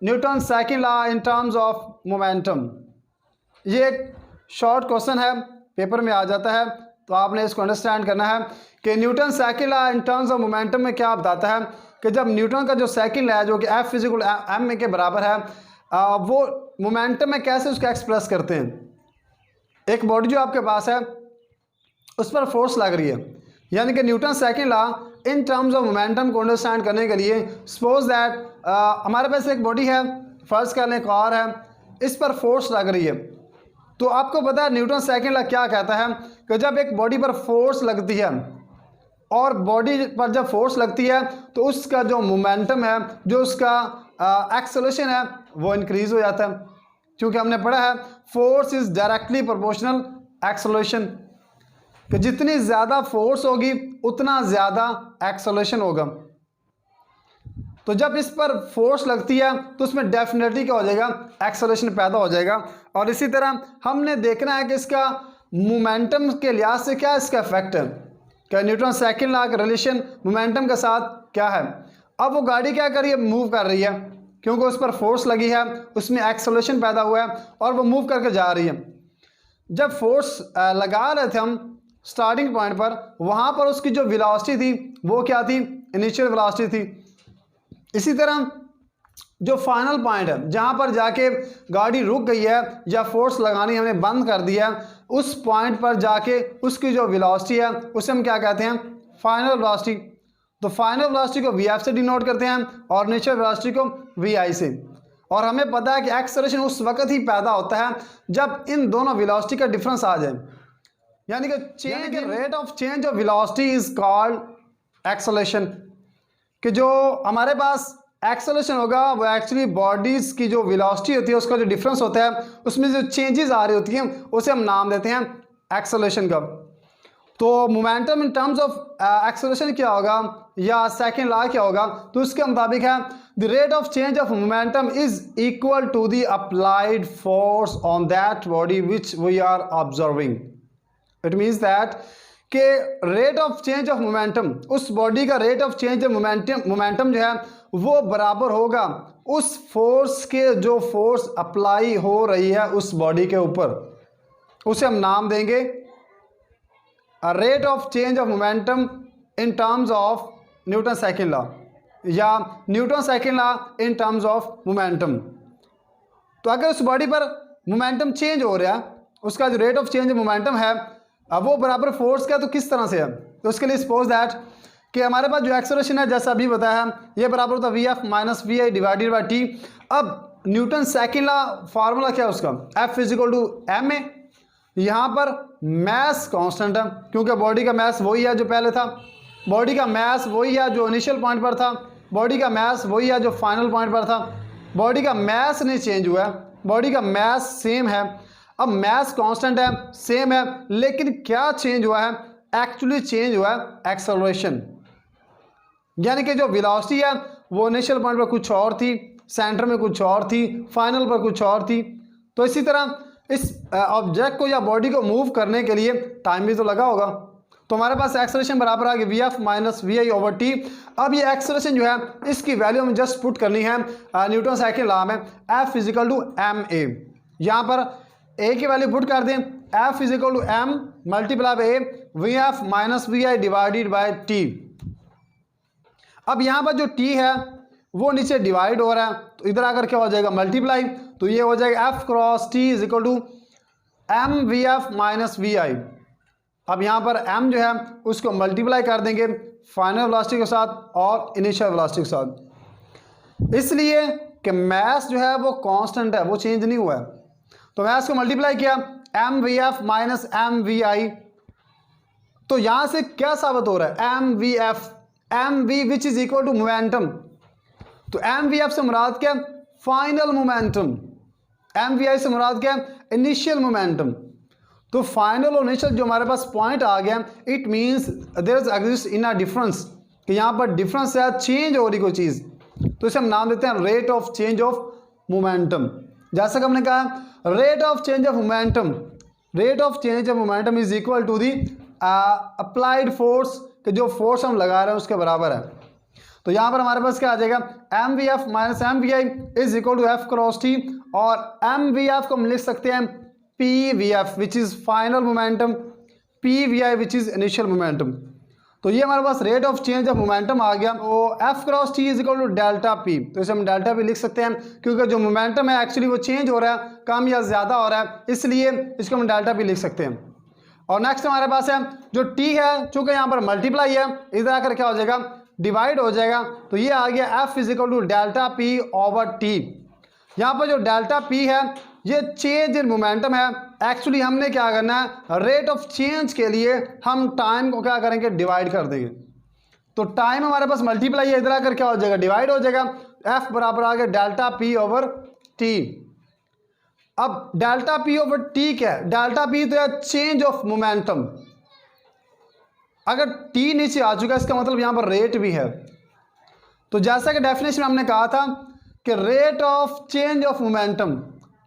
Newton second law in terms of momentum. ये एक short question है, पेपर में आ जाता है, तो आपने इसको अंडरस्टैंड करना है कि Newton second law in terms of momentum में क्या बताता है कि जब न्यूटन का जो सेकंड लॉ है जो कि F इक्वल m के बराबर है, वो मोमेंटम में कैसे उसको एक्सप्रेस करते हैं। एक बॉडी जो आपके पास है उस पर फोर्स लग रही है, यानी कि Newton second law in terms of momentum को अंडरस्टैंड करने के लिए सपोज दैट हमारे पास एक बॉडी है, फर्ज कर लें कार है, इस पर फोर्स लग रही है। तो आपको पता है न्यूटन सेकंड लॉ क्या कहता है कि जब एक बॉडी पर फोर्स लगती है और बॉडी पर जब फोर्स लगती है तो उसका जो मोमेंटम है, जो उसका एक्सेलरेशन है, वो इंक्रीज हो जाता है, क्योंकि हमने पढ़ा है force is directly proportional acceleration, कि जितनी ज़्यादा फोर्स होगी उतना ज़्यादा एक्सेलरेशन होगा। तो जब इस पर फोर्स लगती है तो उसमें डेफिनेटली क्या हो जाएगा, एक्सेलरेशन पैदा हो जाएगा। और इसी तरह हमने देखना है कि इसका मोमेंटम के लिहाज से क्या इसका इफेक्ट है, क्या न्यूटन सेकंड लॉ का रिलेशन मोमेंटम के साथ क्या है। अब वो गाड़ी क्या कर रही है, मूव कर रही है, क्योंकि उस पर फोर्स लगी है, उसमें एक्सेलरेशन पैदा हुआ है और वो मूव करके जा रही है। जब फोर्स लगा रहे थे हम स्टार्टिंग पॉइंट पर, वहाँ पर उसकी जो वेलोसिटी थी वो क्या थी, इनिशियल वेलोसिटी थी। इसी तरह जो फाइनल पॉइंट है जहाँ पर जाके गाड़ी रुक गई है या फोर्स लगानी हमने बंद कर दिया है, उस पॉइंट पर जाके उसकी जो वेलोसिटी है उसे हम क्या कहते हैं, फाइनल वेलोसिटी। तो फाइनल वेलोसिटी को VF से डिनोट करते हैं और इनिशियल वेलोसिटी को VI से। और हमें पता है कि एक्सेलरेशन उस वक्त ही पैदा होता है जब इन दोनों वेलोसिटी का डिफरेंस आ जाए, यानी कि change rate of change of velocity is called acceleration. कि जो हमारे पास एक्सेलरेशन होगा वो एक्चुअली बॉडीज की जो वेलोसिटी होती है उसका जो डिफरेंस होता है उसमें जो चेंजेस आ रही होती हैं उसे हम नाम देते हैं एक्सेलरेशन का। तो momentum in terms of acceleration क्या होगा या सेकंड लॉ क्या होगा, तो उसके मुताबिक है the rate of change of momentum is equal to the applied force on that body which we are observing. It means that के rate of change of momentum, उस बॉडी का rate of change of momentum जो है वो बराबर होगा उस force के जो फोर्स अप्लाई हो रही है उस बॉडी के ऊपर, उसे हम नाम देंगे rate of change of momentum in terms of Newton second law या Newton second law in terms of momentum. तो अगर उस बॉडी पर मोमेंटम चेंज हो रहा है, उसका जो rate of change of momentum है अब वो बराबर फोर्स का, तो किस तरह से है, तो उसके लिए सपोज दैट कि हमारे पास जो एक्सेलरेशन है जैसा अभी बताया है ये बराबर होता है VF minus VI divided by T। अब न्यूटन सेकंड लॉ फार्मूला क्या है उसका, F इक्वल टू ma। यहाँ पर मैस कांस्टेंट है क्योंकि बॉडी का मैस वही है जो पहले था, बॉडी का मैस वही है जो इनिशियल पॉइंट पर था, बॉडी का मैस वही है जो फाइनल पॉइंट पर था, बॉडी का मैस नहीं चेंज हुआ है, बॉडी का मैस सेम है। अब मैस कांस्टेंट है, सेम है, लेकिन क्या चेंज हुआ है, एक्चुअली चेंज हुआ है एक्सेलरेशन, यानी कि जो वेलोसिटी है वो इनिशियल पॉइंट पर कुछ और थी, सेंटर में कुछ और थी, फाइनल पर कुछ और थी। तो इसी तरह इस ऑब्जेक्ट को या बॉडी को मूव करने के लिए टाइम भी तो लगा होगा। तो हमारे पास एक्सेलरेशन बराबर आ गया VF minus VI over T। अब ये एक्सेलरेशन जो है इसकी वैल्यू हमें जस्ट पुट करनी है न्यूटन सेकंड लॉ में, F इक्वल टू ma। यहाँ पर a की वैल्यू पुट कर दें, F equal to m multiply by VF minus VI divided by T। अब यहाँ पर जो T है वो नीचे डिवाइड हो रहा है तो इधर आकर क्या हो जाएगा, मल्टीप्लाई, तो ये हो जाएगा F cross T is equal to m VF minus VI। अब यहाँ पर m जो है उसको मल्टीप्लाई कर देंगे फाइनल वेलोसिटी के साथ और इनिशियल वेलोसिटी के साथ, इसलिए कि मैस जो है वो कांस्टेंट है, वो चेंज नहीं हुआ है। तो मैस को मल्टीप्लाई किया m VF minus m VI, तो यहाँ से क्या साबित हो रहा है, m VF m v which is equal to momentum. तो m VF से मुराद क्या, फाइनल मोमेंटम, m VI से मुराद क्या, इनिशियल मोमेंटम। तो फाइनल और इनिशियल जो हमारे पास पॉइंट आ गया, it means there is exist in a difference, कि यहाँ पर डिफरेंस है, चेंज हो रही कोई चीज़, तो इसे हम नाम देते हैं rate of change of momentum. जैसा कि हमने कहा rate of change of momentum, rate of change of momentum is equal to the applied force, कि जो फोर्स हम लगा रहे हैं उसके बराबर है। तो यहाँ पर हमारे पास क्या आ जाएगा, m v f minus m v i is equal to f cross t, और एम वी एफ को हम लिख सकते हैं p v f which is final momentum, p v i which is initial momentum. तो ये हमारे पास rate of change of momentum आ गया। तो f cross t is equal to delta p, तो इसे हम डेल्टा पी लिख सकते हैं क्योंकि जो मोमेंटम है एक्चुअली वो चेंज हो रहा है, कम या ज़्यादा हो रहा है, इसलिए इसको हम डेल्टा पी लिख सकते हैं। और नेक्स्ट हमारे पास है जो टी है, चूंकि यहाँ पर मल्टीप्लाई है, इधर आकर क्या हो जाएगा, डिवाइड हो जाएगा। तो ये आ गया F is equal to delta P over T. यहाँ पर जो डेल्टा पी है ये चेंज इन मोमेंटम है। एक्चुअली हमने क्या करना है, रेट ऑफ चेंज के लिए हम टाइम को क्या करेंगे, डिवाइड कर देंगे। तो टाइम हमारे पास मल्टीप्लाई है, इधर आकर क्या हो जाएगा, डिवाइड हो जाएगा। एफ बराबर आ गया डेल्टा पी ओवर टी। अब डेल्टा पी ओवर टी क्या है, डेल्टा पी तो है चेंज ऑफ मोमेंटम। अगर टी नीचे आ चुका है इसका मतलब यहां पर रेट भी है। तो जैसा कि डेफिनेशन में हमने कहा था कि rate of change of momentum,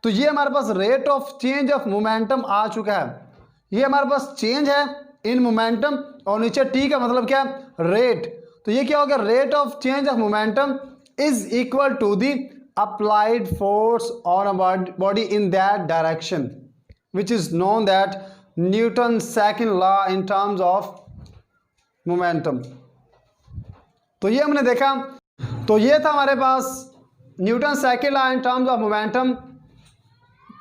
तो ये हमारे पास rate of change of momentum आ चुका है। ये हमारे पास चेंज है इन मोमेंटम और नीचे टी का मतलब क्या है, रेट। तो ये क्या होगा, rate of change of momentum is equal to the applied force on a body in that direction which is known that Newton second law in terms of momentum. तो ये हमने देखा, तो ये था हमारे पास Newton second law in terms of momentum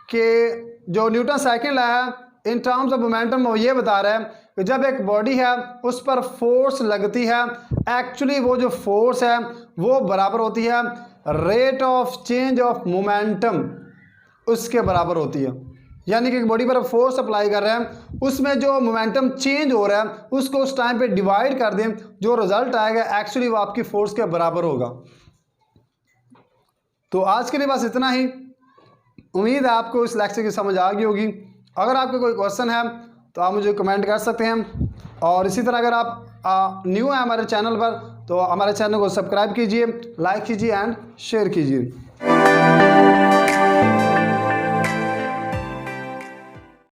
के, जो न्यूटन सेकंड लॉ है इन टर्म्स ऑफ मोमेंटम वो ये बता रहा है कि जब एक बॉडी है उस पर फोर्स लगती है, एक्चुअली वो जो फोर्स है वो बराबर होती है rate of change of momentum, उसके बराबर होती है। यानी कि एक बॉडी पर फोर्स अप्लाई कर रहे हैं, उसमें जो मोमेंटम चेंज हो रहा है उसको उस टाइम पे डिवाइड कर दें, जो रिजल्ट आएगा एक्चुअली वो आपकी फोर्स के बराबर होगा। तो आज के लिए बस इतना ही। उम्मीद है आपको इस लेक्चर की समझ आ गई होगी। अगर आपका कोई क्वेश्चन है तो आप मुझे कमेंट कर सकते हैं, और इसी तरह अगर आप न्यू हैं हमारे चैनल पर तो हमारे चैनल को सब्सक्राइब कीजिए, लाइक कीजिए एंड शेयर कीजिए।